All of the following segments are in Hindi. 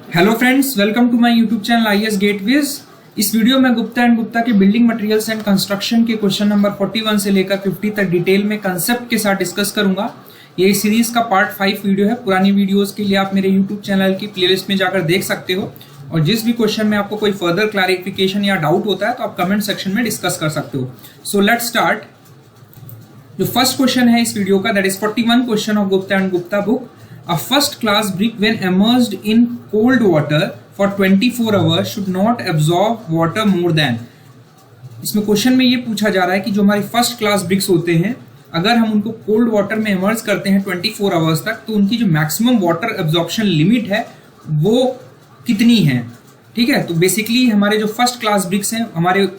Hello friends, welcome to my YouTube channel IES-GATEWiz। इस वीडियो में गुप्ता एंड गुप्ता के बिल्डिंग मटेरियल्स एंड कंस्ट्रक्शन के क्वेश्चन नंबर 41 से लेकर 50 तक डिटेल में कंसेप्ट के साथ डिस्कस करूंगा। ये सीरीज का पार्ट 5 वीडियो है। पुरानी वीडियोस के लिए आप मेरे यूट्यूब चैनल की प्लेलिस्ट में जाकर देख सकते हो और जिस भी क्वेश्चन में आपको कोई फर्दर क्लैरिफिकेशन या डाउट होता है तो आप कमेंट सेक्शन में डिस्कस कर सकते हो। So let's start. जो फर्स्ट क्वेश्चन है इस वीडियो का, that is 41 question of Gupta and Gupta book. A first class brick when immersed in cold water for 24 hours should not absorb water more than। इसमें क्वेश्चन में ये पूछा जा रहा है कि जो हमारी फर्स्ट क्लास ब्रिक्स होते हैं, अगर हम उनको कोल्ड वाटर में इमर्स करते हैं 24 आवर्स तक, तो उनकी जो मैक्सिमम वाटर एब्जॉर्प्शन लिमिट है वो कितनी है। ठीक है, तो बेसिकली हमारे जो फर्स्ट क्लास ब्रिक्स हैं, हमारे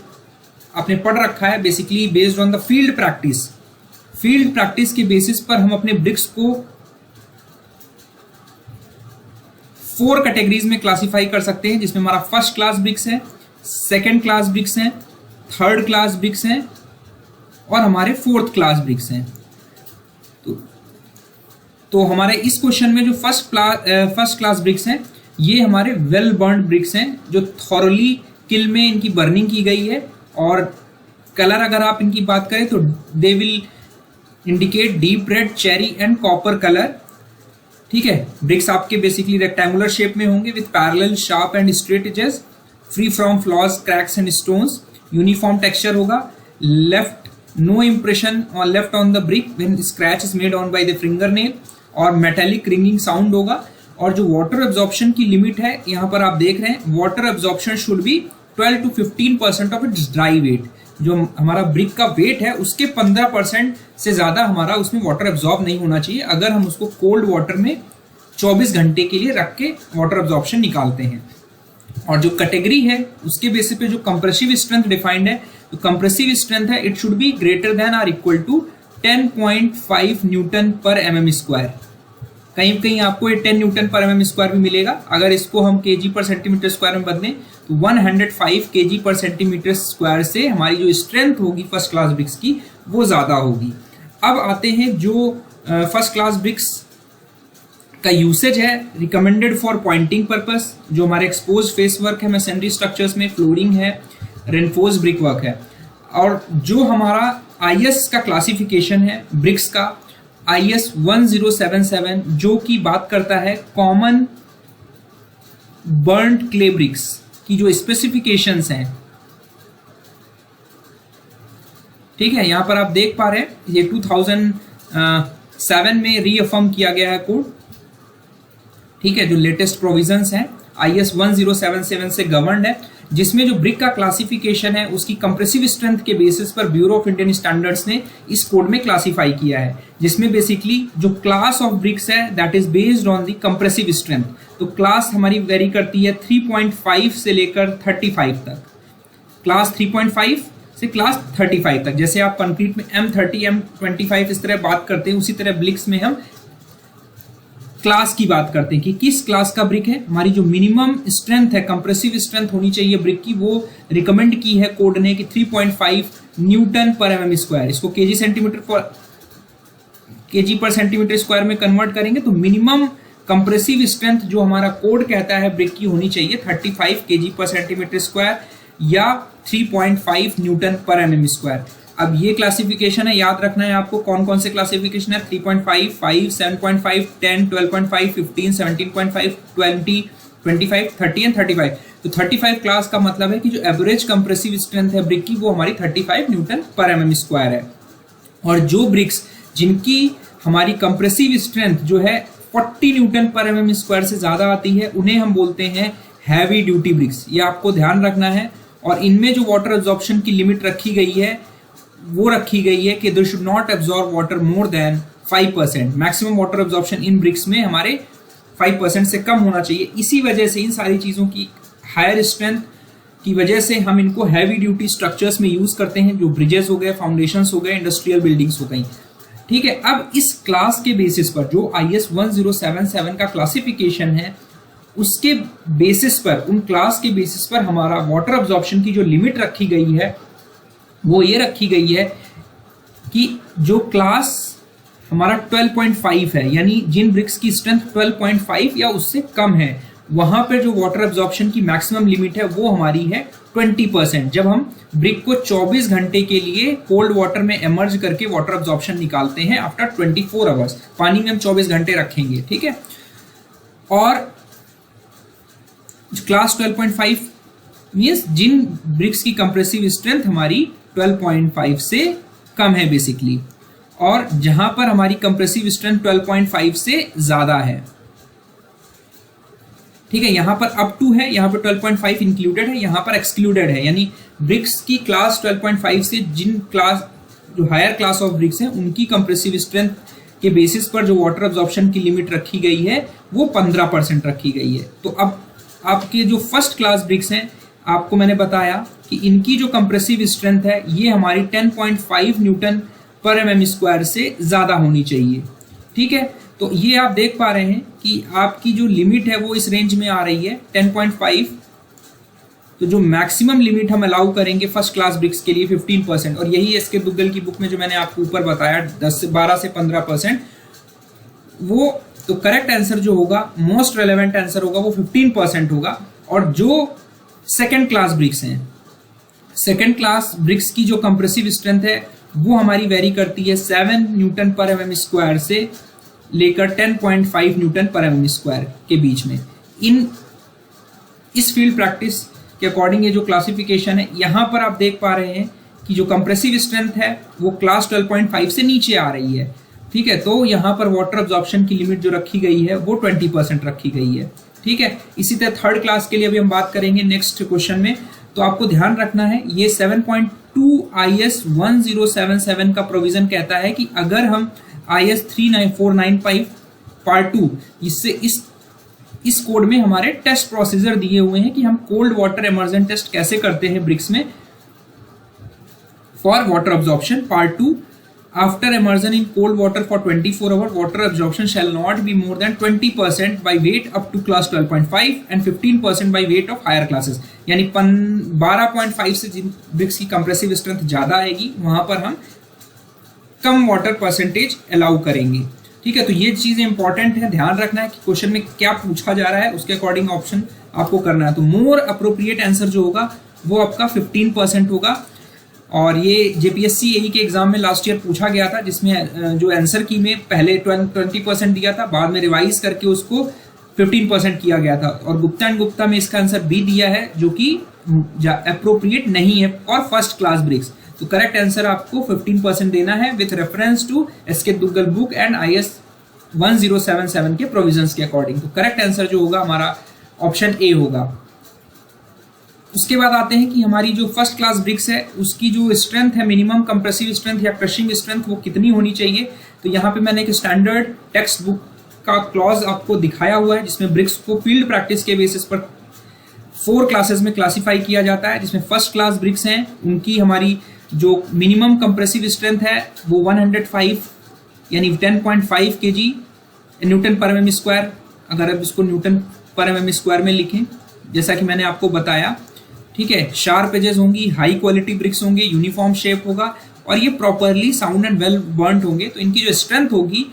आपने पढ़ रखा है basically based on the field practice के बेसिस पर हम अपने ब्रिक्स को 4 कैटेगरीज में क्लासिफाई कर सकते हैं, जिसमें हमारा फर्स्ट क्लास ब्रिक्स है, सेकंड क्लास ब्रिक्स हैं, थर्ड क्लास ब्रिक्स हैं और हमारे फोर्थ क्लास ब्रिक्स हैं। तो हमारे इस क्वेश्चन में जो फर्स्ट क्लास ब्रिक्स हैं, ये हमारे वेल बर्न्ड ब्रिक्स हैं जो थॉरली किल में इनकी बर्निंग की गई है। और कलर अगर आप इनकी बात करें तो they will indicate deep red, cherry and copper colour. ठीक है, ब्रिक्स आपके बेसिकली रेक्टेंगुलर शेप में होंगे with parallel, sharp and straight edges, free from flaws, cracks and stones. Uniform texture होगा। Left no impression on the brick when scratch is made on by the finger nail, और मेटेलिक रिंगिंग साउंड होगा। और जो वाटर एब्जॉर्प्शन की लिमिट है, यहाँ पर आप देख रहे हैं water absorption should be 12 to 15% of its dry weight. जो हमारा ब्रिक का वेट है उसके 15% से ज्यादा हमारा उसमें वाटर एब्जॉर्ब नहीं होना चाहिए अगर हम उसको कोल्ड वाटर में 24 घंटे के लिए रख के वाटर एब्जॉर्प्शन निकालते हैं। और जो कैटेगरी है उसके बेसिस पे जो कंप्रेसिव स्ट्रेंथ डिफाइंड है, तो कंप्रेसिव स्ट्रेंथ है it should be greater than और इक्वल टू 10.5 न्यूटन पर एमएम स्क्वायर। कहीं कहीं आपको ये 10 न्यूटन पर एमएम स्क्वायर भी मिलेगा। अगर इसको हम केजी पर सेंटीमीटर स्क्वायर में बदलें तो 105 केजी पर सेंटीमीटर स्क्वायर से हमारी जो स्ट्रेंथ होगी फर्स्ट क्लास ब्रिक्स की वो ज्यादा होगी। अब आते हैं जो फर्स्ट क्लास ब्रिक्स का यूसेज है, रिकमेंडेड फॉर पॉइंटिंग पर्पस। जो हमारे एक्सपोज फेस वर्क है मैसनरी स्ट्रक्चर्स में, फ्लोरिंग है, रेनफोर्स ब्रिक वर्क है। और जो हमारा IS का क्लासिफिकेशन है ब्रिक्स का, IS 1077, जो की बात करता है कॉमन बर्न्ड क्ले ब्रिक्स की जो स्पेसिफिकेशंस हैं। ठीक है, यहां पर आप देख पा रहे हैं ये 2007 में रीअफर्म किया गया है कोड। ठीक है, जो लेटेस्ट प्रोविजंस हैं IS 1077 से गवर्नड है, जिसमें जो ब्रिक का क्लासिफिकेशन है उसकी कंप्रेसिव स्ट्रेंथ के बेसिस पर ब्यूरो ऑफ इंडियन स्टैंडर्ड्स ने इस कोड में क्लासिफाई किया है, जिसमें बेसिकली जो क्लास ऑफ ब्रिक्स है that is based on the compressive strength. तो क्लास हमारी वेरी करती है 3.5 से लेकर 35 तक। क्लास 3.5 से क्लास 35 तक। जैसे आप कंक्रीट में M30, M25 इस तरह बात करते हैं, उसी तरह ब्रिक्स में हम क्लास की बात करते हैं कि किस क्लास का ब्रिक है। हमारी जो मिनिमम स्ट्रेंथ है, कंप्रेसिव स्ट्रेंथ होनी चाहिए ब्रिक की, वो रिकमेंड की है कोड ने कि 3.5 न्यूटन पर एमएम स्क्वायर। इसको केजी पर सेंटीमीटर स्क्वायर में कन्वर्ट करेंगे तो मिनिमम कंप्रेसिव स्ट्रेंथ जो हमारा कोड कहता है ब्रिक की होनी चाहिए 35 केजी पर सेंटीमीटर स्क्वायर या 3.5 न्यूटन पर एमएम स्क्वायर। अब ये क्लासिफिकेशन है, याद रखना है आपको कौन कौन से क्लासिफिकेशन है। 3.5, 5, 7.5, 10, 12.5, 15, 17.5, 20, 25, 30 एंड 35। तो 35 क्लास का मतलब है कि जो एवरेज कंप्रेसिव स्ट्रेंथ है ब्रिक की वो हमारी 35 न्यूटन पर एमएम स्क्वायर है। और जो ब्रिक्स जिनकी हमारी कंप्रेसिव स्ट्रेंथ जो है 40 न्यूटन पर एमएम स्क्वायर से ज्यादा आती है, उन्हें हम बोलते हैं हैवी ड्यूटी ब्रिक्स। ये आपको ध्यान रखना है। और इनमें जो वाटर एब्जॉर्प्शन की लिमिट रखी गई है वो रखी गई है कि they should not absorb water more than 5%। Maximum water absorption in bricks में हमारे 5% से कम होना चाहिए। इसी वजह से इन सारी चीज़ों की हायर स्ट्रेंथ की वजह से हम इनको हैवी ड्यूटी स्ट्रक्चर्स में यूज करते हैं, जो ब्रिजेस हो गए, फाउंडेशंस हो गए, इंडस्ट्रियल बिल्डिंग्स हो गई। ठीक है, अब इस क्लास के बेसिस पर जो IS 1077 का क्लासिफिकेशन है उसके बेसिस पर, उन क्लास के बेसिस पर हमारा वाटर एब्जॉर्प्शन की जो लिमिट रखी गई है वो ये रखी गई है कि जो क्लास हमारा 12.5 है, यानी जिन ब्रिक्स की स्ट्रेंथ 12.5 या उससे कम है वहां पर जो वाटर एब्जॉर्प्शन की मैक्सिमम लिमिट है वो हमारी है 20%। जब हम ब्रिक को 24 घंटे के लिए कोल्ड वाटर में इमर्ज करके वाटर एब्जॉर्प्शन निकालते हैं आफ्टर 24 आवर्स, पानी में हम 24 घंटे रखेंगे, ठीक है। और क्लास 12.5 मीन्स जिन ब्रिक्स की कंप्रेसिव स्ट्रेंथ हमारी 12.5 से कम है बेसिकली, और जहां पर हमारी कंप्रेसिव स्ट्रेंथ 12.5 से ज्यादा है, ठीक है। यहां पर अप टू है, यहां पर 12.5 इंक्लूडेड है, यहां पर एक्सक्लूडेड है, यानी ब्रिक्स की क्लास 12.5 से जिन क्लास जो हायर क्लास ऑफ ब्रिक्स हैं उनकी कंप्रेसिव स्ट्रेंथ के बेसिस पर जो वाटर एब्जॉर्प्शन की लिमिट रखी गई है वो 15% रखी गई है। तो अब आपके जो फर्स्ट क्लास ब्रिक्स हैं, आपको मैंने बताया कि इनकी जो कंप्रेसिव स्ट्रेंथ है ये हमारी 10.5 न्यूटन पर एमएम स्क्वायर से ज्यादा होनी चाहिए, ठीक है। तो ये आप देख पा रहे हैं कि आपकी जो लिमिट है वो इस रेंज में आ रही है 10.5। तो जो मैक्सिमम लिमिट हम अलाउ करेंगे फर्स्ट क्लास ब्रिक्स के लिए 15%, और यही एस के दुग्गल की बुक में जो मैंने आपको ऊपर बताया 12 से 15%, वो तो करेक्ट आंसर जो होगा, मोस्ट रेलेवेंट आंसर होगा वो 15% होगा। और जो सेकेंड क्लास ब्रिक्स हैं, सेकेंड क्लास ब्रिक्स की जो कंप्रेसिव स्ट्रेंथ है वो हमारी वेरी करती है 7 न्यूटन पर एमएम स्क्वायर से लेकर 10.5 न्यूटन पर एमएम स्क्वायर के बीच में। इस फील्ड प्रैक्टिस के अकॉर्डिंग ये जो क्लासिफिकेशन है, यहां पर आप देख पा रहे हैं कि जो कंप्रेसिव स्ट्रेंथ है वो क्लास 12.5 से नीचे आ रही है, ठीक है। तो यहां पर वाटर एब्जॉर्प्शन की लिमिट जो रखी गई है वो 20% रखी गई है, ठीक है। इसी तरह थर्ड क्लास के लिए अभी हम बात करेंगे नेक्स्ट क्वेश्चन में। तो आपको ध्यान रखना है, ये 7.2 IES-1077 का प्रोविजन कहता है कि अगर हम IES-3495 पार्ट 2, इससे इस कोड में हमारे टेस्ट प्रोसीजर दिए हुए हैं कि हम कोल्ड वाटर इमर्जन टेस्ट कैसे करते हैं ब्रिक्स में for water absorption. Part 2, after immersion in cold water for 24 hours, water absorption shall not be more than 20% by weight up to class 12.5 and 15% by weight of higher classes। यानी 12.5 से जिन ब्रिक्स की कंप्रेसिव स्ट्रेंथ ज्यादा आएगी वहां पर हम कम वाटर परसेंटेज अलाउ करेंगे, ठीक है। तो ये चीजें इंपॉर्टेंट है, ध्यान रखना है कि क्वेश्चन में क्या पूछा जा रहा है, उसके अकॉर्डिंग ऑप्शन आपको करना है। तो मोर अप्रोप्रिएट आंसर जो होगा वो आपका 15% होगा। और ये जेपीएससी एई के एग्जाम में लास्ट ईयर पूछा गया था, जिसमें जो आंसर की में पहले 20% दिया था, बाद में रिवाइज करके उसको 15% किया गया था। और गुप्ता एंड गुप्ता में इसका आंसर बी दिया है, जो कि अप्रोप्रिएट नहीं है और फर्स्ट क्लास ब्रिक्स। तो करेक्ट आंसर आपको 15% देना है with reference to SK Duggal book and IES-1077 के प्रोविजंस के अकॉर्डिंग। तो करेक्ट आंसर जो होगा हमारा ऑप्शन ए होगा। उसके बाद आते हैं कि हमारी जो फर्स्ट क्लास ब्रिक्स है उसकी जो स्ट्रेंथ है, मिनिमम कंप्रेसिव स्ट्रेंथ या क्रशिंग स्ट्रेंथ, वो कितनी होनी चाहिए। तो यहाँ पे मैंने एक स्टैंडर्ड टेक्स्ट बुक का क्लॉज आपको दिखाया हुआ है, जिसमें ब्रिक्स को फील्ड प्रैक्टिस के बेसिस पर 4 क्लासेस में क्लासीफाई किया जाता है। जिसमें फर्स्ट क्लास ब्रिक्स हैं, उनकी हमारी जो मिनिमम कंप्रेसिव स्ट्रेंथ है वो 105 यानी 10.5 kg न्यूटन पर एमएम स्क्वायर। अगर अब इसको न्यूटन पर एमएम स्क्वायर में लिखें, जैसा कि मैंने आपको बताया, ठीक है। शार्प एजेस होंगी, हाई क्वालिटी ब्रिक्स होंगे, यूनिफॉर्म शेप होगा और ये properly sound and well burned होंगे। तो इनकी जो स्ट्रेंथ होगी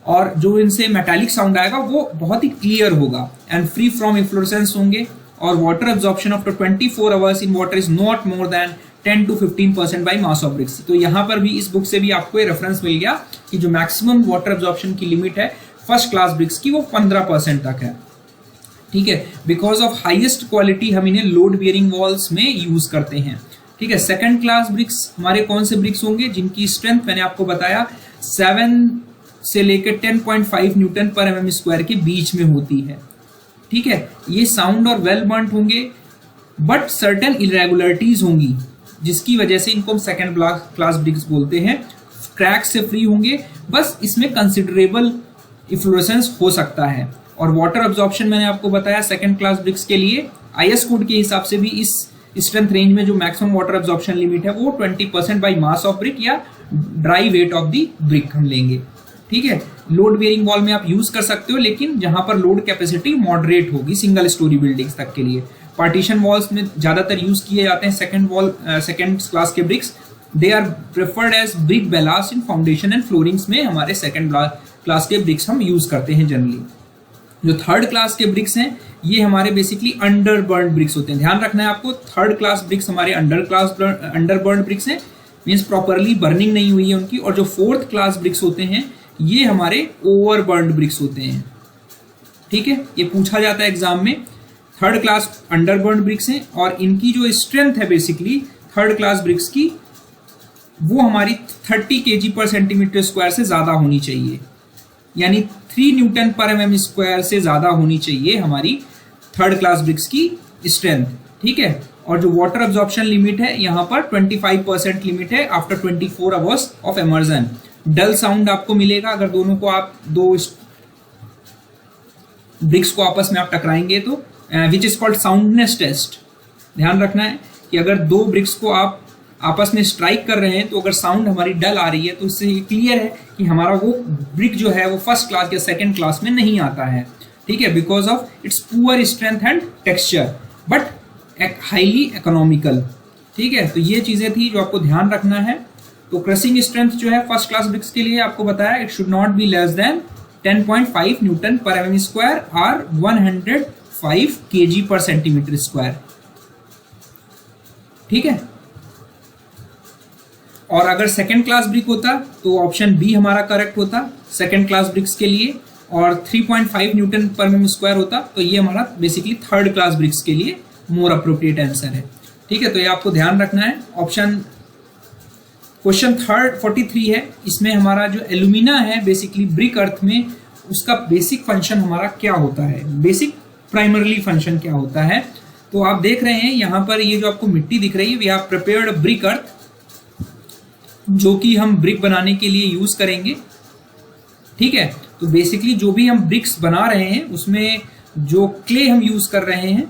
और जो इनसे मेटालिक साउंड आएगा वो बहुत ही क्लियर होगा एंड फ्री फ्रॉम इन्फ्लोरेसेंस होंगे। और water absorption after 24 hours in water is not more than 10 to 15% by mass of BRICS. तो यहाँ पर भी इस बुक से भी आपको ये रेफरेंस मिल गया कि जो मैक्सिमम वाटर एब्जॉर्प्शन की लिमिट है फर्स्ट क्लास ब्रिक्स की वो 15% तक है, ठीक है। बिकॉज ऑफ हाईएस्ट क्वालिटी हम इन्हें लोड बियरिंग वॉल्स में यूज करते हैं, ठीक है। सेकंड क्लास ब्रिक्स हमारे कौन से ब्रिक्स होंगे जिनकी स्ट्रेंथ मैंने आपको बताया 7 से लेकर 10.5 न्यूटन पर एमएम स्क्वायर के बीच में होती है, ठीक है। ये साउंड और वेल बर्न्ड होंगे, बट सर्टेन इरेगुलरिटीज होंगी जिसकी वजह से इनको हम सेकंड क्लास ब्रिक्स बोलते हैं। क्रैक से फ्री होंगे, बस इसमें कंसिडरेबल इन्फ्लोरेसेंस हो सकता है। और वाटर एब्जॉर्प्शन मैंने आपको बताया सेकंड क्लास ब्रिक्स के लिए आईएस कोड के हिसाब से भी इस स्ट्रेंथ रेंज में जो मैक्सिमम वाटर एब्जॉर्प्शन लिमिट है वो 20% बाई मास ऑफ ब्रिक या dry weight of the brick हम लेंगे, ठीक है। लोड बियरिंग वॉल में आप यूज कर सकते हो, लेकिन जहां पर लोड कैपेसिटी मॉडरेट होगी सिंगल स्टोरी बिल्डिंग्स तक के लिए। पार्टीशन वॉल्स में ज्यादातर यूज किए जाते हैं सेकंड क्लास के bricks. They are preferred as brick ballast in foundation and floorings में हमारे सेकंड क्लास के ब्रिक्स हम यूज करते हैं जनरली। जो थर्ड क्लास के ब्रिक्स हैं ये हमारे बेसिकली अंडर बर्न ब्रिक्स होते हैं। ध्यान रखना है आपको, थर्ड क्लास ब्रिक्स हमारे अंडर बर्न ब्रिक्स हैं, मीन्स प्रॉपरली बर्निंग नहीं हुई है उनकी। और जो फोर्थ क्लास ब्रिक्स होते हैं ये हमारे ओवर बर्न ब्रिक्स होते हैं। ठीक है, ये पूछा जाता है एग्जाम में। Third class under burn bricks हैं और इनकी जो स्ट्रेंथ है बेसिकली थर्ड क्लास ब्रिक्स की, वो हमारी 30 kg पर सेंटीमीटर स्क्वायर से ज़्यादा होनी चाहिए, यानी 3 न्यूटन पर mm स्क्वायर से ज़्यादा होनी चाहिए हमारी थर्ड क्लास ब्रिक्स की स्ट्रेंथ। ठीक है, और जो वाटर एब्जॉर्प्शन लिमिट है यहाँ पर 25% लिमिट है after 24 hours of immersion. Dull sound आपको मिलेगा अगर दोनों को आप दो ब्रिक्स को आपस में आप टकराएंगे तो, which is called soundness test. ध्यान रखना है कि अगर दो ब्रिक्स को आप आपस में स्ट्राइक कर रहे हैं तो अगर साउंड हमारी डल आ रही है तो इससे ये क्लियर है कि हमारा वो ब्रिक जो है वो फर्स्ट क्लास या सेकंड क्लास में नहीं आता है। ठीक है, because of its poor strength and texture but highly economical. ठीक है, तो ये चीजें थी जो आपको ध्यान रखना है। तो क्रशिंग स्ट्रेंथ जो है फर्स्ट क्लास ब्रिक्स के लिए आपको बताया, it should not be less than 10.5 Newton पर mm स्क्वायर और 105 kg पर सेंटीमीटर स्क्वायर। ठीक है, और अगर सेकेंड क्लास ब्रिक होता तो ऑप्शन बी हमारा करेक्ट होता सेकेंड क्लास ब्रिक्स के लिए, और 3.5 न्यूटन पर mm स्क्वायर होता तो ये हमारा बेसिकली थर्ड क्लास ब्रिक्स के लिए मोर अप्रोप्रिएट आंसर है। ठीक है, तो ये आपको ध्यान रखना है। ऑप्शन क्वेश्चन 43 है, इसमें हमारा जो एल्यूमिना है बेसिकली ब्रिक अर्थ में, उसका बेसिक फंक्शन हमारा क्या होता है, बेसिक प्राइमरली फंक्शन क्या होता है। तो आप देख रहे हैं यहाँ पर ये जो आपको मिट्टी दिख रही है, we have prepared brick earth, जो कि हम ब्रिक बनाने के लिए यूज करेंगे। ठीक है, तो बेसिकली जो भी हम ब्रिक्स बना रहे हैं उसमें जो क्ले हम यूज कर रहे हैं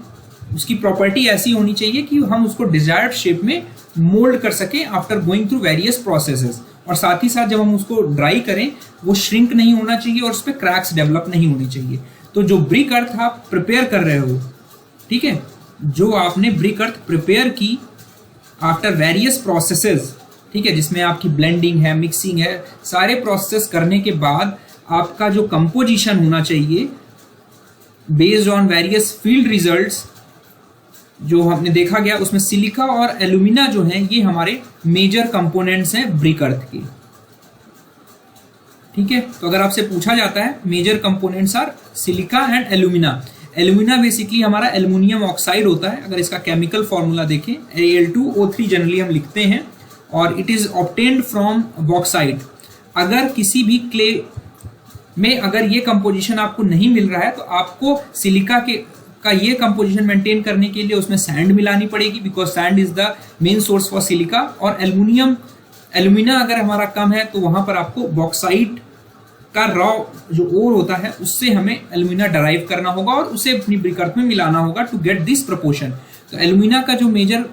उसकी प्रॉपर्टी ऐसी होनी चाहिए कि हम उसको डिजायर्ड शेप में मोल्ड कर सकें after going through various processes, और साथ ही साथ जब हम उसको ड्राई करें वो श्रिंक नहीं होना चाहिए और उस पर क्रैक्स डेवलप नहीं होनी चाहिए। तो जो ब्रिक अर्थ आप प्रिपेयर कर रहे हो, ठीक है, जो आपने ब्रिक अर्थ प्रिपेयर की आफ्टर वेरियस प्रोसेसेस, ठीक है, जिसमें आपकी ब्लेंडिंग है, मिक्सिंग है, सारे प्रोसेस करने के बाद आपका जो कंपोजिशन होना चाहिए based on various field results जो हमने देखा गया, उसमें सिलिका और एल्यूमिना जो हैं ये हमारे मेजर कंपोनेंट्स हैं ब्रिक अर्थ के। ठीक है, तो अगर आपसे पूछा जाता है major components are silica and alumina. Alumina basically हमारा एल्युमिनियम ऑक्साइड होता है, अगर इसका केमिकल फॉर्मूला देखें Al2O3 जनरली हम लिखते हैं, और it is obtained from bauxite. अगर किसी भी क्ले में अगर ये कंपोजिशन आपको नहीं मिल रहा है तो आपको सिलिका का ये कंपोजिशन मेंटेन करने के लिए उसमें सैंड मिलानी पड़ेगी, because sand is the main source for silica. और एल्यूमिना अगर हमारा कम है तो वहां पर आपको बॉक्साइट का रॉ जो ओर होता है उससे हमें एल्यूमिना डराइव करना होगा और उसे अपनी ब्रिक अर्थ में मिलाना होगा टू गेट दिस प्रोपोर्शन। तो एल्यूमिना का जो मेजर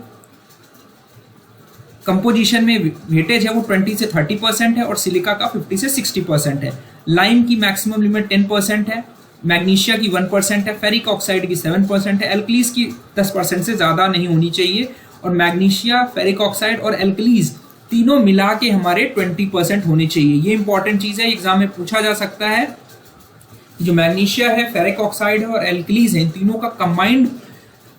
कंपोजिशन में वेटेज है वो 20 से 30% है और सिलिका का 50 से 60% है। लाइम की मैक्सिमम लिमिट 10% है, मैग्नीशिया की 1% है, फेरिक ऑक्साइड की 7% है, एल्कलीज की 10% से ज़्यादा नहीं होनी चाहिए, और मैग्नीशिया, फेरिक ऑक्साइड और एल्कलीज तीनों मिला के हमारे 20% होने चाहिए। ये इंपॉर्टेंट चीज़ है, एग्जाम में पूछा जा सकता है। जो मैग्नीशिया है, फेरिक ऑक्साइड है और एल्कलीज है, इन तीनों का कंबाइंड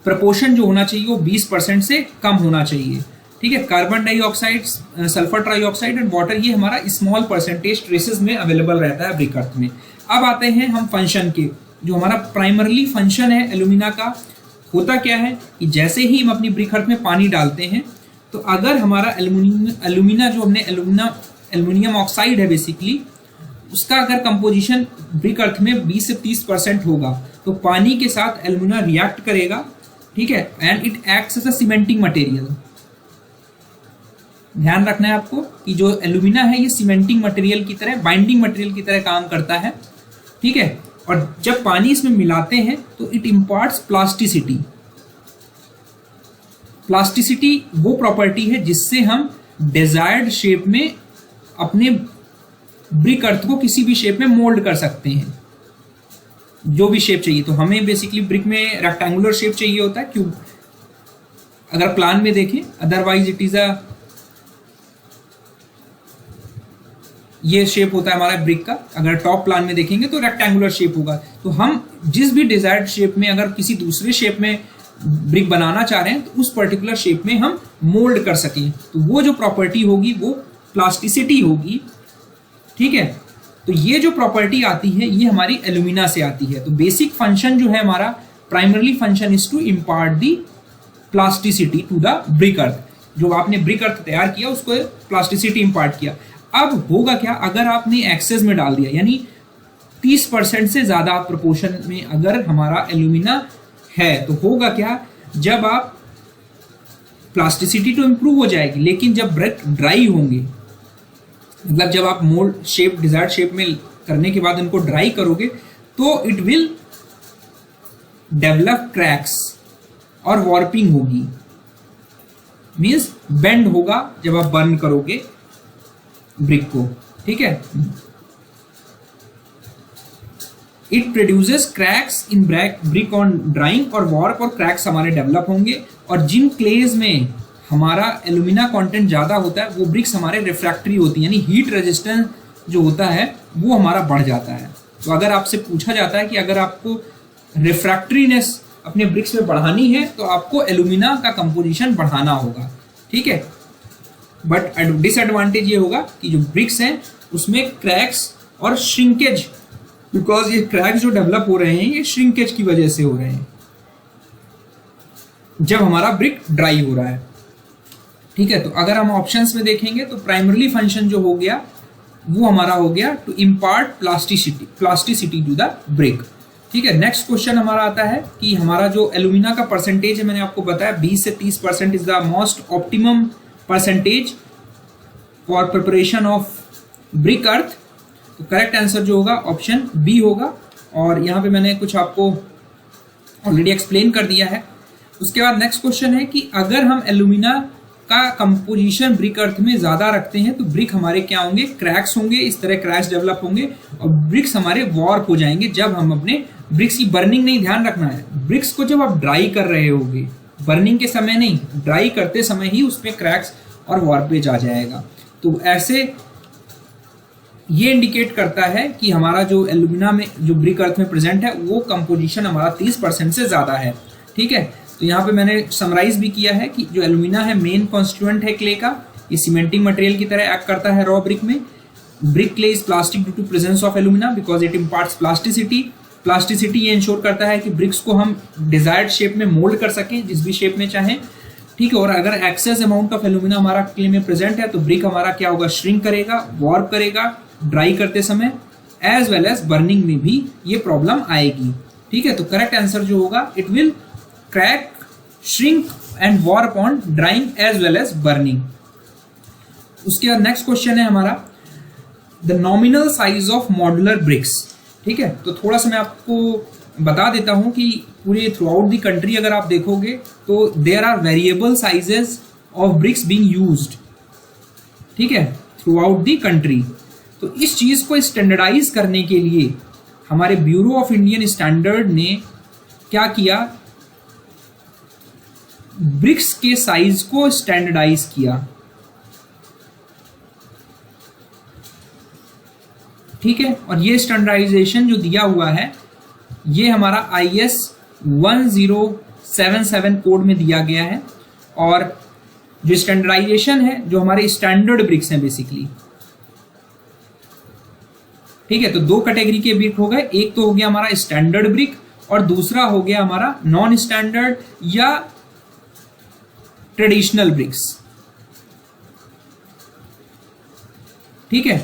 प्रपोर्शन जो होना चाहिए वो 20% से कम होना चाहिए। ठीक है, carbon dioxide, sulphur trioxide and water, ये हमारा स्मॉल परसेंटेज ट्रेसेस में अवेलेबल रहता है ब्रिक अर्थ में। अब आते हैं हम फंक्शन के, जो हमारा प्राइमरली फंक्शन है एल्यूमिना का। होता क्या है कि जैसे ही हम अपनी ब्रिक अर्थ में पानी डालते हैं तो अगर हमारा एल्यूमिना जो हमने एल्युमिनियम ऑक्साइड है बेसिकली, उसका अगर कंपोजिशन ब्रिक अर्थ में 20 से 30% होगा तो पानी के साथ एल्यूमिना रिएक्ट करेगा। ठीक है, and it acts as a cementing material. ध्यान रखना है आपको कि जो एल्यूमिना है ये सीमेंटिंग मटेरियल की तरह, बाइंडिंग मटेरियल की तरह काम करता है। ठीक है, और जब पानी इसमें मिलाते हैं तो इट इम्पार्ट्स प्लास्टिसिटी। प्लास्टिसिटी वो प्रॉपर्टी है जिससे हम डिजायर्ड शेप में अपने ब्रिक अर्थ को किसी भी शेप में मोल्ड कर सकते हैं, जो भी शेप चाहिए। तो हमें बेसिकली ब्रिक में रेक्टेंगुलर शेप चाहिए होता है, क्यूब अगर प्लान में देखें, अदरवाइज इट इज अ, ये शेप होता है हमारा ब्रिक का। अगर टॉप प्लान में देखेंगे तो रेक्टेंगुलर शेप होगा। तो हम जिस भी डिजायर्ड शेप में अगर किसी दूसरे शेप में ब्रिक बनाना चाह रहे हैं तो उस पर्टिकुलर शेप में हम मोल्ड कर सकें, तो वो जो प्रॉपर्टी होगी वो प्लास्टिसिटी होगी। ठीक है, तो ये जो प्रॉपर्टी आती है ये हमारी एल्यूमिना से आती है। तो बेसिक फंक्शन जो है हमारा primarily function is to impart the plasticity to the brick earth. जो आपने ब्रिक अर्थ तैयार किया उसको प्लास्टिसिटी इम्पार्ट किया। अब होगा क्या, अगर आपने एक्सेस में डाल दिया, यानी 30% से ज्यादा प्रोपोर्शन में अगर हमारा एल्यूमिना है, तो होगा क्या, जब आप प्लास्टिसिटी तो इंप्रूव हो जाएगी, लेकिन जब ब्रिक ड्राई होंगे, मतलब जब आप मोल्ड शेप डिजायर्ड शेप में करने के बाद इनको ड्राई करोगे तो इट विल डेवलप क्रैक्स और वॉर्पिंग होगी, मींस बेंड होगा जब आप बर्न करोगे ब्रिक को। ठीक है, it produces cracks in brick on drawing, और वॉर्प और क्रैक्स हमारे डेवलप होंगे। और जिन क्लेज में हमारा एल्यूमिना कंटेंट ज्यादा होता है वो ब्रिक्स हमारे रिफ्रैक्टरी होती है, यानी हीट रेजिस्टेंस जो होता है वो हमारा बढ़ जाता है। तो अगर आपसे पूछा जाता है कि अगर आपको रिफ्रैक्टरीनेस अपने ब्रिक्स में बढ़ानी है तो आपको एल्यूमिना का कंपोजिशन बढ़ाना होगा। ठीक है, बट डिसएडवांटेज ये होगा कि जो ब्रिक्स हैं उसमें क्रैक्स और श्रिंकेज, बिकॉज ये क्रैक्स जो डेवलप हो रहे हैं ये श्रिंकेज की वजह से हो रहे हैं जब हमारा ब्रिक ड्राई हो रहा है। ठीक है, तो अगर हम ऑप्शंस में देखेंगे तो प्राइमरली फंक्शन जो हो गया वो हमारा हो गया to impart plasticity to the brick. ठीक है, नेक्स्ट क्वेश्चन हमारा आता है कि हमारा जो एल्यूमिना का परसेंटेज है, मैंने आपको बताया 20 से 30% is the most optimum percentage for preparation of brick earth. तो करेक्ट आंसर जो होगा ऑप्शन बी होगा, और यहाँ पे मैंने कुछ आपको ऑलरेडी एक्सप्लेन कर दिया है। उसके बाद नेक्स्ट क्वेश्चन है कि अगर हम एल्यूमिना का कंपोजिशन ब्रिक अर्थ में ज्यादा रखते हैं तो ब्रिक हमारे क्या होंगे, क्रैक्स होंगे, इस तरह क्रैक्स डेवलप होंगे और ब्रिक्स हमारे वॉर्प हो जाएंगे जब हम अपने ब्रिक्स की बर्निंग नहीं, ध्यान रखना है, ब्रिक्स को जब आप ड्राई कर रहे होगे, बर्निंग के समय नहीं, ड्राई करते समय ही उसमें क्रैक्स और वॉर्पेज आ जाएगा। तो ऐसे ये इंडिकेट करता है कि हमारा जो एल्यूमिना में जो ब्रिक अर्थ में प्रेजेंट है वो कंपोजिशन हमारा 30% से ज्यादा है। ठीक है, तो यहाँ पे मैंने समराइज भी किया है कि जो एल्यूमिना है मेन कॉन्स्टिट्यूएंट है क्ले का, ये सीमेंटिंग मटेरियल की तरह एक्ट करता है रॉ ब्रिक में। Brick clay is plastic due to presence of alumina because it imparts plasticity. Plasticity ये इंश्योर करता है कि ब्रिक्स को हम डिजायर्ड शेप में मोल्ड कर सकें, जिस भी शेप में चाहें। ठीक है, और अगर एक्सेस अमाउंट ऑफ एल्यूमिना हमारा क्ले में प्रेजेंट है तो ब्रिक हमारा क्या होगा, श्रिंक करेगा, वॉर्प करेगा ड्राई करते समय, एज वेल एज बर्निंग में भी ये प्रॉब्लम आएगी। ठीक है, तो करेक्ट आंसर जो होगा it will crack, shrink and warp on drying as well as burning। उसके बाद नेक्स्ट क्वेश्चन है हमारा the nominal size of modular bricks. ठीक है, तो थोड़ा सा मैं आपको बता देता हूं कि पूरे थ्रू आउट द कंट्री अगर आप देखोगे तो there are variable sizes of bricks being used. ठीक है, थ्रू आउट द कंट्री। तो इस चीज को स्टैंडर्डाइज करने के लिए हमारे ब्यूरो ऑफ इंडियन स्टैंडर्ड ने क्या किया, ब्रिक्स के साइज को स्टैंडर्डाइज किया। ठीक है, और ये स्टैंडर्डाइजेशन जो दिया हुआ है ये हमारा IES 1077 कोड में दिया गया है। और जो स्टैंडर्डाइजेशन है जो हमारे स्टैंडर्ड ब्रिक्स हैं बेसिकली। ठीक है, तो दो कैटेगरी के ब्रिक हो गए, एक तो हो गया हमारा स्टैंडर्ड ब्रिक और दूसरा हो गया हमारा नॉन स्टैंडर्ड या ट्रेडिशनल ब्रिक्स। ठीक है,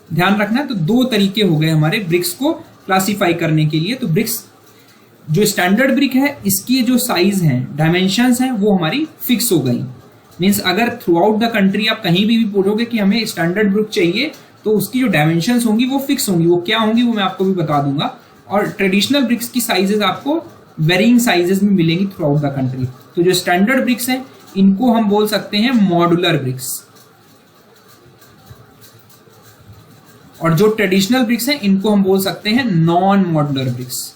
ध्यान रखना है। तो दो तरीके हो गए हमारे ब्रिक्स को क्लासिफाई करने के लिए। तो ब्रिक्स जो स्टैंडर्ड ब्रिक है इसकी जो साइज है, डायमेंशंस हैं, वो हमारी फिक्स हो गई। मींस अगर थ्रू आउट द कंट्री आप कहीं भी पूछोगे कि हमें स्टैंडर्ड ब्रिक चाहिए तो उसकी जो डायमेंशंस होंगी वो फिक्स होंगी। वो क्या होंगी वो मैं आपको भी बता दूंगा। और ट्रेडिशनल ब्रिक्स की साइजेस आपको वेरिंग साइजेस में मिलेंगी थ्रू आउट द कंट्री। तो जो स्टैंडर्ड ब्रिक्स हैं इनको हम बोल सकते हैं मॉड्यूलर ब्रिक्स, और जो ट्रेडिशनल ब्रिक्स हैं इनको हम बोल सकते हैं नॉन मॉड्यूलर ब्रिक्स।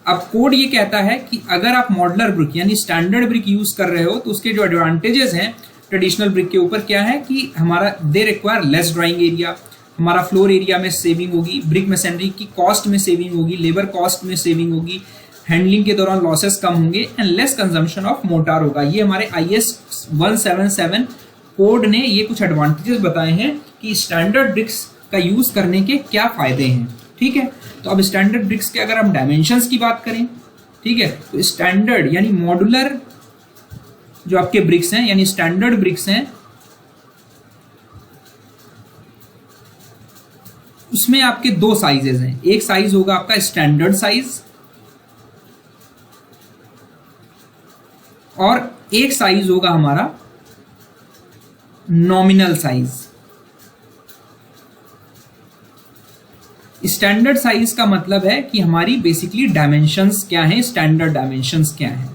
अब कोड ये कहता है कि अगर आप मॉड्यूलर ब्रिक यानी स्टैंडर्ड ब्रिक यूज कर रहे हो तो उसके जो एडवांटेजेस हैं ट्रेडिशनल ब्रिक के ऊपर क्या है कि हमारा they require less drawing area, हमारा फ्लोर एरिया में सेविंग होगी, ब्रिक मैसनरी की कॉस्ट में सेविंग होगी, लेबर कॉस्ट में सेविंग होगी, हैंडलिंग के दौरान लॉसेस कम होंगे and less consumption of motor होगा। ये हमारे IES 177 कोड ने ये कुछ एडवांटेजेस बताए हैं कि स्टैंडर्ड ब्रिक्स का यूज करने के क्या फायदे हैं। ठीक है, तो अब स्टैंडर्ड ब्रिक्स के अगर हम डायमेंशंस की बात करें, ठीक है, तो स्टैंडर्ड यानी मॉड्यूलर जो आपके ब्रिक्स हैं यानी स्टैंडर्ड ब्रिक्स हैं, उसमें आपके दो साइजेस हैं। एक साइज होगा आपका स्टैंडर्ड साइज और एक साइज होगा हमारा नॉमिनल साइज। स्टैंडर्ड साइज का मतलब है कि हमारी बेसिकली डायमेंशंस क्या हैं, स्टैंडर्ड डायमेंशंस क्या हैं।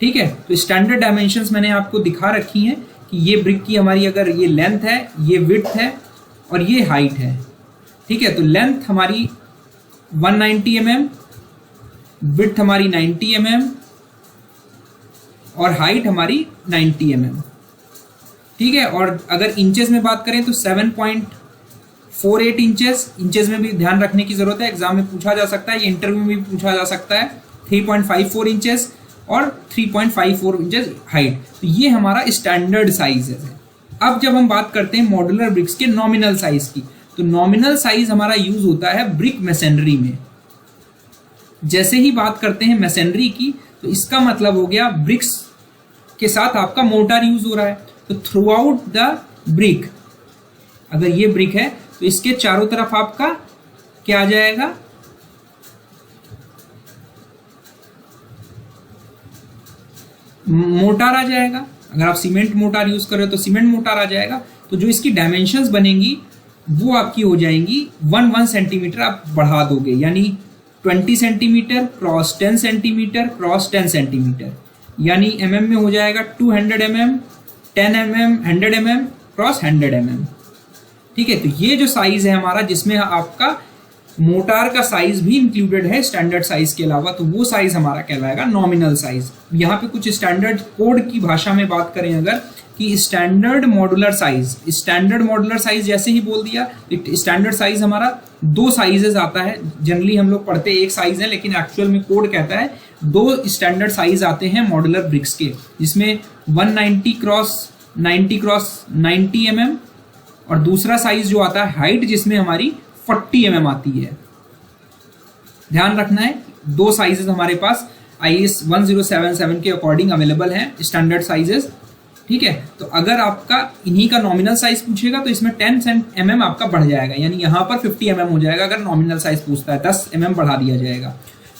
ठीक है, तो स्टैंडर्ड डायमेंशंस मैंने आपको दिखा रखी हैं कि ये ब्रिक की हमारी अगर ये लेंथ है, ये विड्थ है और ये हाइट है। ठीक है, तो लेंथ हमारी 190 mm, विड्थ हमारी 90 mm और हाइट हमारी 90 mm। ठीक है, और अगर इंचेस में बात करें तो 7.48 इंचेस में भी ध्यान रखने की जरूरत है, एग्जाम में पूछा जा सकता है, ये इंटरव्यू में भी पूछा जा सकता है। 3.54 इंचेस और 3.54 इंचेस हाइट, तो ये हमारा स्टैंडर्ड साइज है। अब जब हम बात करते हैं मॉड्यूलर ब्रिक्स के नॉमिनल साइज की, तो नॉमिनल साइज हमारा यूज होता है ब्रिक मैसनरी में। जैसे ही बात करते हैं मैसनरी की, तो इसका मतलब हो गया ब्रिक्स के साथ आपका मोटार यूज हो रहा है। तो थ्रू आउट द ब्रिक, अगर ये ब्रिक है तो इसके चारों तरफ आपका क्या आ जाएगा, मोटार आ जाएगा। अगर आप सीमेंट मोटार यूज कर रहे हो तो सीमेंट मोटार आ जाएगा। तो जो इसकी डायमेंशंस बनेंगी वो आपकी हो जाएंगी 1 सेंटीमीटर आप बढ़ा दोगे, यानी 20 centimetre cross 10 centimetre cross 10 centimetre, यानी mm में हो जाएगा 200 mm, 10 mm, 100 mm cross 100 mm। ठीक है, तो ये जो साइज है हमारा, जिसमें आपका मोटार का साइज भी इंक्लूडेड है स्टैंडर्ड साइज के अलावा, तो वो साइज हमारा कहलाएगा नॉमिनल साइज। यहाँ पे कुछ स्टैंडर्ड कोड की भाषा में बात करें अगर, कि standard modular size, standard modular size जैसे ही बोल दिया, स्टैंडर्ड साइज हमारा दो साइजेस आता है। जनरली हम लोग पढ़ते एक साइज है, लेकिन एक्चुअल में कोड कहता है दो स्टैंडर्ड साइज आते हैं मॉड्यूलर ब्रिक्स के, जिसमें 190 क्रॉस 90 क्रॉस 90 mm और दूसरा साइज जो आता है हाइट, जिसमें हमारी 40 mm आती है। ध्यान रखना है, दो साइजेस हमारे पास IES 1077 के अकॉर्डिंग अवेलेबल हैं स्टैंडर्ड साइजेस। ठीक है, तो अगर आपका इन्हीं का नॉमिनल साइज पूछेगा तो इसमें 10 mm आपका बढ़ जाएगा, यानी यहाँ पर 50 mm हो जाएगा। अगर नॉमिनल साइज पूछता है 10 mm बढ़ा दिया जाएगा।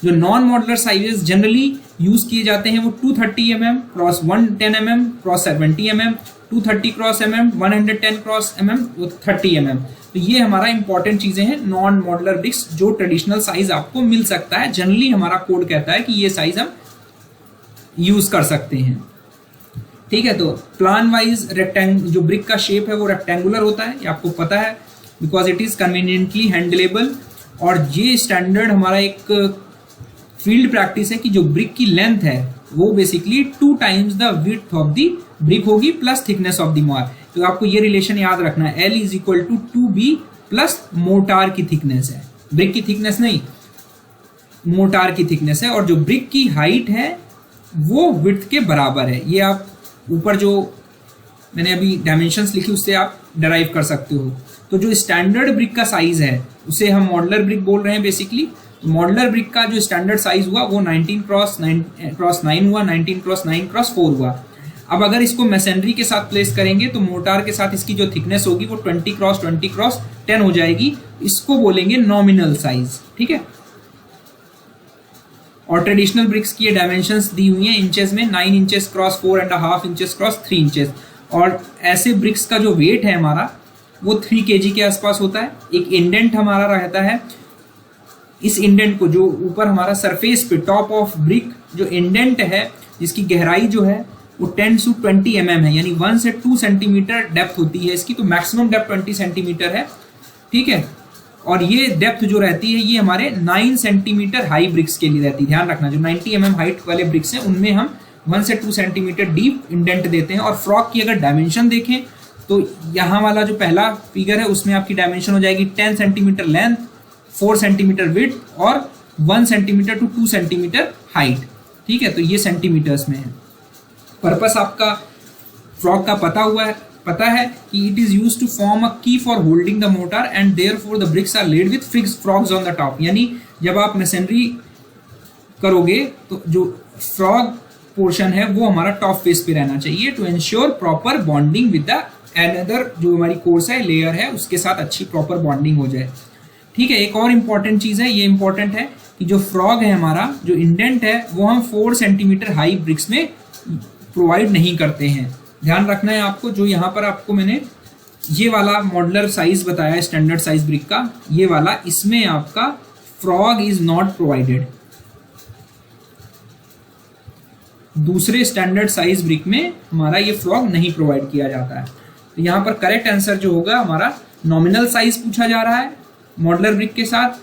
जो non modular sizes generally use किए जाते हैं वो 230 mm cross 110 mm cross 70 mm, 230 cross mm, 110 cross mm, 30 mm। तो ये हमारा इंपॉर्टेंट चीजें हैं नॉन मॉड्यूलर ब्रिक्स, जो ट्रेडिशनल साइज आपको मिल सकता है। जनरली हमारा कोड कहता है कि ये साइज हम यूज कर सकते हैं। ठीक है, तो प्लान वाइज जो ब्रिक का शेप है वो रेक्टेंगुलर होता है, ये आपको पता है, because it is conveniently handleable. और ये स्टैंडर्ड हमारा एक फील्ड प्रैक्टिस है कि जो ब्रिक की लेंथ है वो basically 2 times the width of the brick होगी plus thickness of the mortar. तो आपको ये रिलेशन याद रखना है, L is equal to 2B plus mortar की थिकनेस है, ब्रिक की थिकनेस नहीं, मोटार की थिकनेस है। और जो ब्रिक की हाइट है वो विड्थ के बराबर है। ये आप ऊपर जो मैंने अभी डायमेंशंस लिखी उससे आप डिराइव कर सकते हो। तो जो स्टैंडर्ड ब्रिक का साइज है उसे हम मॉड्यूलर ब्रिक बोल रहे हैं बेसिकली। मॉड्यूलर ब्रिक का जो स्टैंडर्ड साइज हुआ वो 19 क्रॉस 9 हुआ, 19 क्रॉस 9 क्रॉस 4 हुआ। अब अगर इसको मैसनरी के साथ प्लेस करेंगे तो मोटार के साथ इसकी जो थिकनेस होगी वो 20 क्रॉस 10 हो जाएगी। इसको बोलेंगे नॉमिनल साइज। ठीक है, और ट्रेडिशनल ब्रिक्स की ये डायमेंशंस दी हुई हैं इंचेस में, 9 inches cross 4.5 inches cross 3 inches. और ऐसे ब्रिक्स का जो वेट है हमारा वो 3 kg के आसपास होता है। एक इंडेंट हमारा रहता है, इस इंडेंट को जो ऊपर हमारा सरफेस पे टॉप ऑफ ब्रिक जो इंडेंट है जिसकी गहराई जो है वो 10 to 20 mm है, यानी 1 से 2 सेंटीमीटर डेप्थ होती है इसकी। तो मैक्सिमम डेप्थ 20 सेंटीमीटर है। ठीक है, और ये डेप्थ जो रहती है ये हमारे 9 सेंटीमीटर हाई ब्रिक्स के लिए रहती है। ध्यान रखना, जो 90 mm हाइट वाले ब्रिक्स हैं उनमें हम 1 से 2 सेंटीमीटर डीप इंडेंट देते हैं। और फ्रॉक की अगर डायमेंशन देखें तो यहाँ वाला जो पहला फिगर है उसमें आपकी डायमेंशन हो जाएगी 10 सेंटीमीटर लेंथ, 4 सेंटीमीटर विड्थ और 1 सेंटीमीटर टू 2 सेंटीमीटर हाइट। ठीक है, तो ये सेंटीमीटर्स में है। पर्पस आपका फ्रॉग का पता है कि it is use to form a key for holding the mortar and therefore the bricks are laid with fixed frogs on the top. यानी जब आप मैसनरी करोगे तो जो फ्रॉग पोर्शन है वो हमारा टॉप फेस पे रहना चाहिए to ensure proper bonding with the another जो हमारी कोर्स है लेयर है उसके साथ अच्छी प्रॉपर बॉन्डिंग हो जाए। ठीक है, एक और इम्पॉर्टेंट चीज़ है, ये इम्पॉर्टेंट है कि जो फ्रॉग है हमारा जो इंडेंट है वो हम 4 सेंटीमीटर हाई ब्रिक्स में प्रोवाइड नहीं करते हैं। ध्यान रखना है आपको, जो यहाँ पर आपको मैंने ये वाला मॉडलर साइज बताया स्टैंडर्ड साइज ब्रिक का, ये वाला, इसमें आपका फ्रॉग इज नॉट प्रोवाइडेड। दूसरे स्टैंडर्ड साइज ब्रिक में हमारा ये फ्रॉग नहीं प्रोवाइड किया जाता है। तो यहाँ पर करेक्ट आंसर जो होगा हमारा नॉमिनल साइज पूछा जा रहा है मॉडलर ब्रिक के साथ।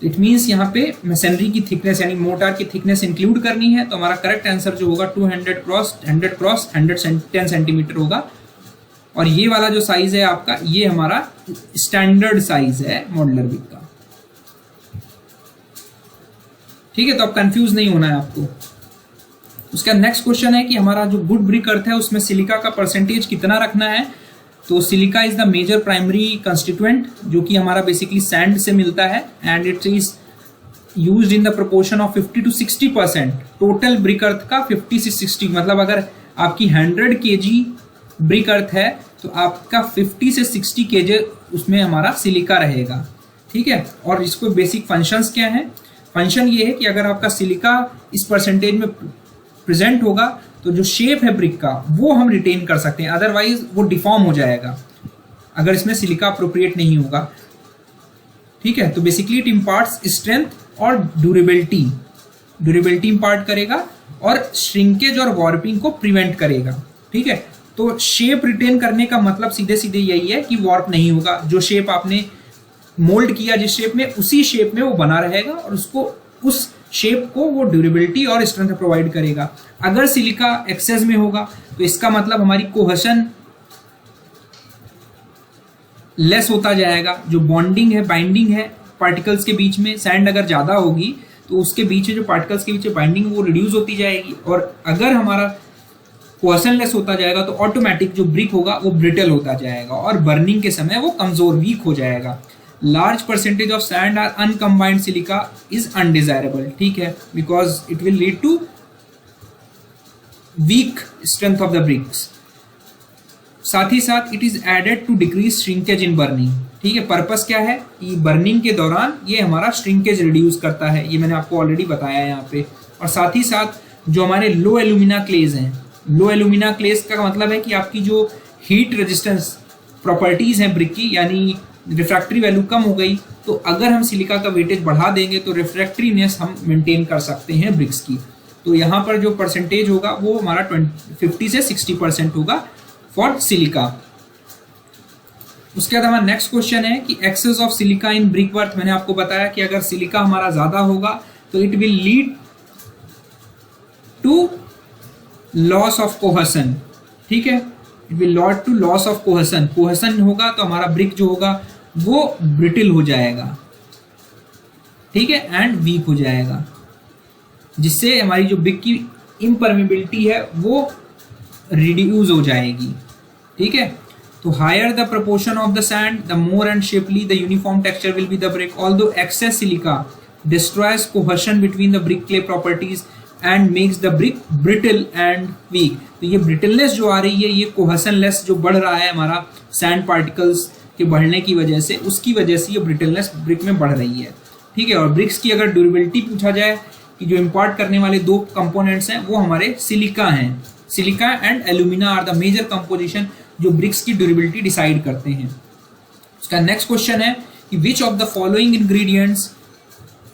इट मीन्स यहाँ पे मैसनरी की थिकनेस यानी मोटार की थिकनेस इंक्लूड करनी है, तो हमारा करेक्ट आंसर जो होगा 200 क्रॉस 110 सेंटीमीटर होगा। और ये वाला जो साइज है आपका ये हमारा स्टैंडर्ड साइज है मॉडलर ब्रिक का। ठीक है, तो अब कंफ्यूज नहीं होना है आपको। उसका नेक्स्ट क्वेश्चन है कि हमारा जो गुड ब्रिक अर्थ है उसमें सिलिका का परसेंटेज कितना रखना है। तो silica is the major primary constituent जो कि हमारा बेसिकली सैंड से मिलता है and it is used in the proportion of 50 to 60%। Total brick earth का 50 से 60, मतलब अगर आपकी 100 kg ब्रिक अर्थ है तो आपका 50 से 60 kg उसमें हमारा सिलिका रहेगा। ठीक है, और इसको बेसिक फंक्शंस क्या है, फंक्शन ये है कि अगर आपका सिलिका इस परसेंटेज में प्रेजेंट होगा तो जो शेप है ब्रिक का वो हम रिटेन कर सकते हैं, अदरवाइज वो डिफॉर्म हो जाएगा अगर इसमें सिलिका अप्रोप्रिएट नहीं होगा। ठीक है, तो बेसिकली इट इम्पार्ट्स स्ट्रेंथ और ड्यूरेबिलिटी इम्पार्ट करेगा और श्रिंकेज और वॉर्पिंग को प्रिवेंट करेगा। ठीक है, तो शेप रिटेन करने का मतलब सीधे सीधे यही है कि वॉर्प नहीं होगा। जो शेप आपने मोल्ड किया जिस शेप में, उसी शेप में वो बना रहेगा और उसको उस शेप को वो ड्यूरेबिलिटी और स्ट्रेंथ प्रोवाइड करेगा। अगर सिलिका एक्सेस में होगा तो इसका मतलब हमारी कोहेशन लेस होता जाएगा। जो बॉन्डिंग है, बाइंडिंग है पार्टिकल्स के बीच में, सैंड अगर ज़्यादा होगी तो उसके बीच में जो पार्टिकल्स के बीच में बाइंडिंग वो रिड्यूस होती जाएगी। और अगर हमारा कोहेशन लेस होता जाएगा तो ऑटोमेटिक जो ब्रिक होगा वो ब्रिटल होता जाएगा और बर्निंग के समय वो कमज़ोर, वीक हो जाएगा। large percentage of sand or uncombined silica is undesirable। ठीक है, because it will lead to weak strength of the bricks। साथ ही साथ it is added to decrease shrinkage in burning। ठीक है, पर्पस क्या है कि बर्निंग के दौरान ये हमारा श्रिंकेज रिड्यूस करता है, ये मैंने आपको ऑलरेडी बताया है यहाँ पे। और साथ ही साथ जो हमारे लो एल्यूमिना क्लेज हैं, लो एल्यूमिना क्लेज का मतलब है कि आपकी जो हीट रेजिस्टेंस प्रॉपर्टीज हैं ब्रिक की, यानी रिफ्रैक्टरी वैल्यू कम हो गई, तो अगर हम सिलिका का वेटेज बढ़ा देंगे तो रिफ्रैक्टरीनेस हम मेंटेन कर सकते हैं ब्रिक्स की। तो यहाँ पर जो परसेंटेज होगा वो हमारा 50 से 60% होगा फॉर सिलिका। उसके बाद हमारा नेक्स्ट क्वेश्चन है कि excess of silica in brick earth. मैंने आपको बताया कि अगर सिलिका हमारा ज़्यादा होगा तो it will lead to loss of cohesion. ठीक है, it will lead to loss of cohesion. Cohesion होगा तो हमारा ब्रिक जो होगा वो ब्रिटल हो जाएगा। ठीक है, एंड वीक हो जाएगा, जिससे हमारी जो ब्रिक की इम्परमेबिलिटी है वो रिड्यूस हो जाएगी। ठीक है, तो higher the proportion of the sand the more and shapely the uniform texture will be the brick. Although excess silica destroys cohesion between the brick clay properties and makes the brick brittle and weak. तो ये ब्रिटलनेस जो आ रही है, ये कोहेशन लेस जो बढ़ रहा है हमारा सैंड पार्टिकल्स के बढ़ने की वजह से, उसकी वजह से ये ब्रिटलनेस ब्रिक में बढ़ रही है। ठीक है, और ब्रिक्स की अगर ड्यूरेबिलिटी पूछा जाए कि जो इम्पार्ट करने वाले दो कंपोनेंट्स हैं वो हमारे सिलिका हैं। Silica and alumina are the major composition जो ब्रिक्स की ड्यूरेबिलिटी डिसाइड करते हैं। उसका नेक्स्ट क्वेश्चन है कि which of the following ingredients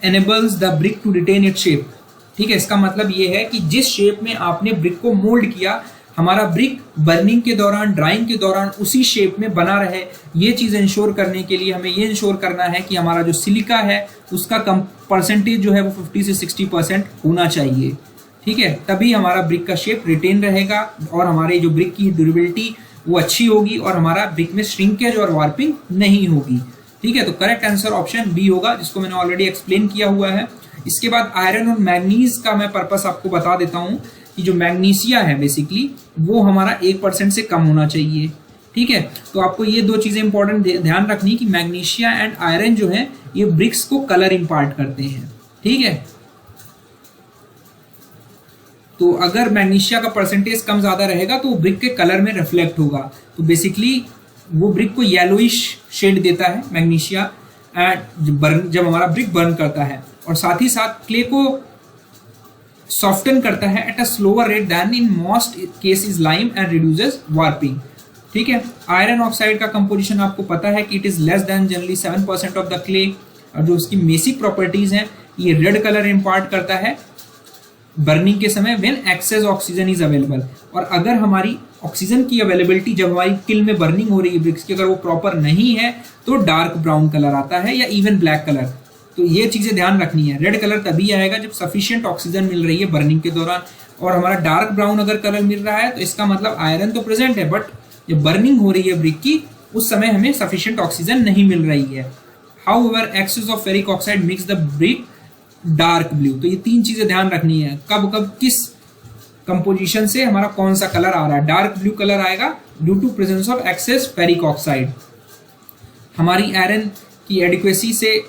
enables the brick to retain its shape. ठीक है, इसका मतलब ये है कि जिस शेप में आपने ब्रिक को मोल्ड किया, हमारा ब्रिक बर्निंग के दौरान, ड्राइंग के दौरान उसी शेप में बना रहे। ये चीज़ इंश्योर करने के लिए हमें ये इंश्योर करना है कि हमारा जो सिलिका है उसका कम परसेंटेज जो है वो 50 से 60% होना चाहिए। ठीक है, तभी हमारा ब्रिक का शेप रिटेन रहेगा और हमारे जो ब्रिक की ड्यूरेबिलिटी वो अच्छी होगी और हमारा ब्रिक में श्रिंकेज और वार्पिंग नहीं होगी। ठीक है, तो करेक्ट आंसर ऑप्शन बी होगा, जिसको मैंने ऑलरेडी एक्सप्लेन किया हुआ है। इसके बाद आयरन और मैग्नीज का मैं पर्पस आपको बता देता हूँ कि जो मैग्नीशिया है बेसिकली वो हमारा 1% से कम होना चाहिए। ठीक है, तो आपको ये दो चीजें इंपॉर्टेंट ध्यान रखनी कि मैग्नीशिया एंड आयरन जो है ये ब्रिक्स को कलर इंपार्ट करते हैं। ठीक है, तो अगर मैग्नीशिया का परसेंटेज कम ज्यादा रहेगा तो वो ब्रिक के कलर में रिफ्लेक्ट होगा, तो बेसिकली वो ब्रिक को येलोइश शेड देता है मैग्नीशिया जब हमारा ब्रिक बर्न करता है, और साथ ही साथ क्ले को सॉफ्टन करता है at a slower rate than in most cases lime and reduces warping. ठीक है, आयरन ऑक्साइड का कंपोजिशन आपको पता है कि it is less than generally 7% of the clay, और जो उसकी बेसिक प्रॉपर्टीज हैं ये रेड कलर इंपार्ट करता है बर्निंग के समय when excess oxygen is available, और अगर हमारी ऑक्सीजन की अवेलेबिलिटी जब हमारी किल में बर्निंग हो रही है ब्रिक्स की अगर वो प्रॉपर नहीं है तो डार्क ब्राउन कलर आता है या इवन ब्लैक कलर। तो ये चीजें ध्यान रखनी है, रेड कलर तभी आएगा जब सफिशिएंट ऑक्सीजन मिल रही है बर्निंग के दौरान, और हमारा डार्क ब्राउन अगर कलर मिल रहा है तो इसका मतलब आयरन तो प्रेजेंट है बट जब बर्निंग हो रही है ब्रिक की उस समय हमें सफिशिएंट ऑक्सीजन नहीं मिल रही है। However excess of ferric oxide makes the brick dark blue. तो ये तीन चीजें ध्यान रखनी है, कब कब किस कंपोजिशन से हमारा कौन सा कलर आ रहा है। डार्क ब्लू कलर आएगा due to presence of excess ferric oxide. हमारी आयरन की एडिक्वेसी से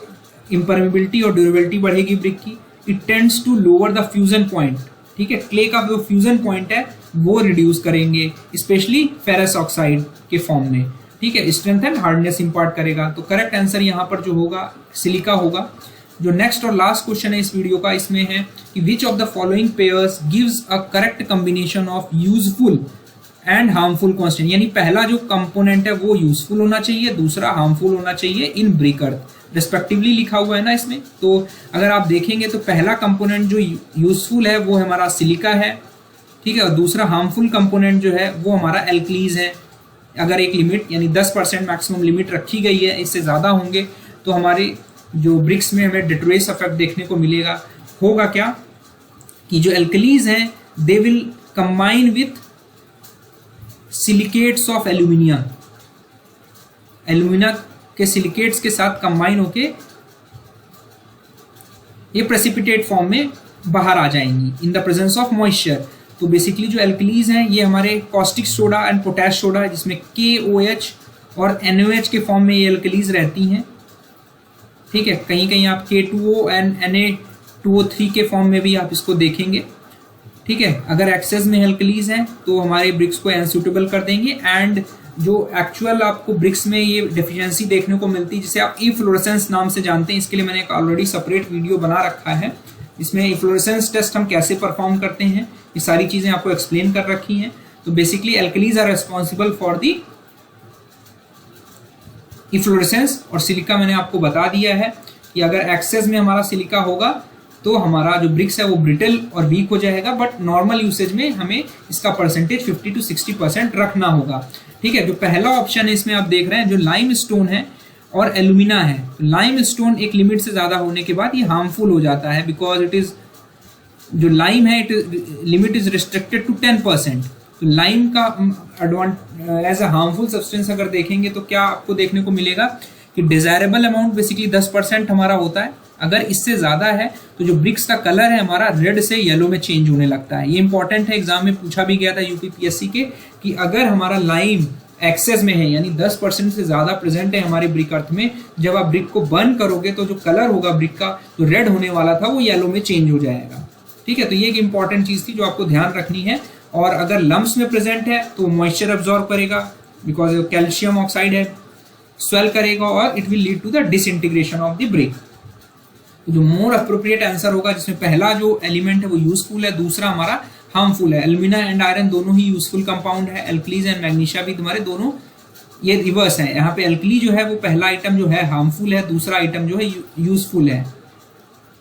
इम्परमेबिलिटी और ड्यूरेबिलिटी बढ़ेगी ब्रिक की। It tends to lower the fusion point. ठीक है, क्ले का जो फ्यूजन पॉइंट है वो रिड्यूस करेंगे स्पेशली फेरस ऑक्साइड के फॉर्म में। ठीक है, स्ट्रेंथ एंड हार्डनेस इंपार्ट करेगा। तो करेक्ट आंसर यहाँ पर जो होगा सिलिका होगा। जो नेक्स्ट और लास्ट क्वेश्चन है इस वीडियो का इसमें है कि which of the following pairs gives a correct combination of useful and harmful constant, यानी पहला जो कंपोनेंट है वो यूजफुल होना चाहिए, दूसरा हार्मफुल होना चाहिए इन ब्रिक अर्थ रिस्पेक्टिवली लिखा हुआ है ना इसमें। तो अगर आप देखेंगे तो पहला कंपोनेंट जो यूजफुल है वो हमारा सिलिका है। ठीक है, और दूसरा हार्मफुल कंपोनेंट जो है वो हमारा एल्कलीज है। अगर एक लिमिट यानी 10% मैक्सिमम लिमिट रखी गई है, इससे ज़्यादा होंगे तो हमारे जो ब्रिक्स में हमें डिट्रेस इफेक्ट देखने को मिलेगा। होगा क्या कि जो एल्कलीज हैं they will combine with silicates of aluminium, alumina के सिलिकेट्स के साथ कंबाइन होके ये प्रेसिपिटेट फॉर्म में बाहर आ जाएंगी in the presence of moisture. तो बेसिकली जो एल्कलीज हैं ये हमारे caustic soda and potash soda है जिसमें KOH और NOH के फॉर्म में ये एल्कलीज रहती हैं। ठीक है, कहीं कहीं आप K2O एंड Na2O3 के फॉर्म में भी आप इसको देखेंगे। ठीक है, अगर एक्सेस में एल्कलीज हैं तो हमारे ब्रिक्स को अनसूटेबल कर देंगे, एंड जो एक्चुअल आपको ब्रिक्स में ये डेफिशिएंसी देखने को मिलती है जिसे आप इफ्लोरेसेंस नाम से जानते हैं, इसके लिए मैंने एक ऑलरेडी सेपरेट वीडियो बना रखा है। इसमें इफ्लोरेसेंस टेस्ट हम कैसे परफॉर्म करते हैं ये सारी चीजें आपको एक्सप्लेन कर रखी हैं। तो basically alkalis are responsible for the efflorescence, और सिलिका मैंने आपको बता दिया है कि अगर एक्सेस में हमारा सिलिका होगा तो हमारा जो ब्रिक्स है वो ब्रिटल और वीक हो जाएगा, बट नॉर्मल यूसेज में हमें इसका परसेंटेज 50 to 60% रखना होगा। ठीक है, जो पहला ऑप्शन है इसमें आप देख रहे हैं जो लाइम स्टोन है और एल्यूमिना है। तो लाइम स्टोन एक लिमिट से ज़्यादा होने के बाद ये हार्मफुल हो जाता है बिकॉज इट इज़ जो लाइम है लिमिट इज रिस्ट्रिक्टेड टू 10%। तो लाइम का एज अ हार्मफुल सब्सटेंस अगर देखेंगे तो क्या आपको देखने को मिलेगा कि डिजायरेबल अमाउंट बेसिकली 10% हमारा होता है। अगर इससे ज़्यादा है तो जो ब्रिक्स का कलर है हमारा रेड से येलो में चेंज होने लगता है। ये इंपॉर्टेंट है, एग्जाम में पूछा भी गया था UPPSC के कि अगर हमारा लाइम एक्सेस में है यानी 10% से ज़्यादा प्रेजेंट है हमारे ब्रिक अर्थ में, जब आप ब्रिक को बर्न करोगे तो जो कलर होगा ब्रिक का जो रेड होने वाला था वो येलो में चेंज हो जाएगा। ठीक है, तो ये एक इंपॉर्टेंट चीज़ थी जो आपको ध्यान रखनी है। और अगर लम्प्स में प्रेजेंट है तो मॉइस्चर अब्जॉर्ब करेगा बिकॉज कैल्शियम ऑक्साइड है, स्वेल करेगा और it will lead to the disintegration of the brick. तो जो मोर अप्रोप्रिएट आंसर होगा जिसमें पहला जो एलिमेंट है वो यूजफुल है, दूसरा हमारा हार्मफुल है। एल्यूमिना एंड आयरन दोनों ही यूजफुल कंपाउंड है, एल्कलीज एंड मैग्नीशिया भी तुम्हारे दोनों ये रिवर्स है। यहाँ पे एल्कली जो है वो पहला आइटम जो है हार्मफुल है, दूसरा आइटम जो है यूजफुल है।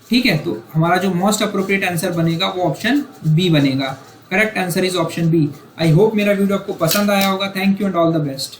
ठीक है, तो हमारा जो मोस्ट अप्रोप्रिएट आंसर बनेगा वो ऑप्शन बी बनेगा। Correct answer is option B. I hope मेरा वीडियो आपको पसंद आया होगा। Thank you and all the best.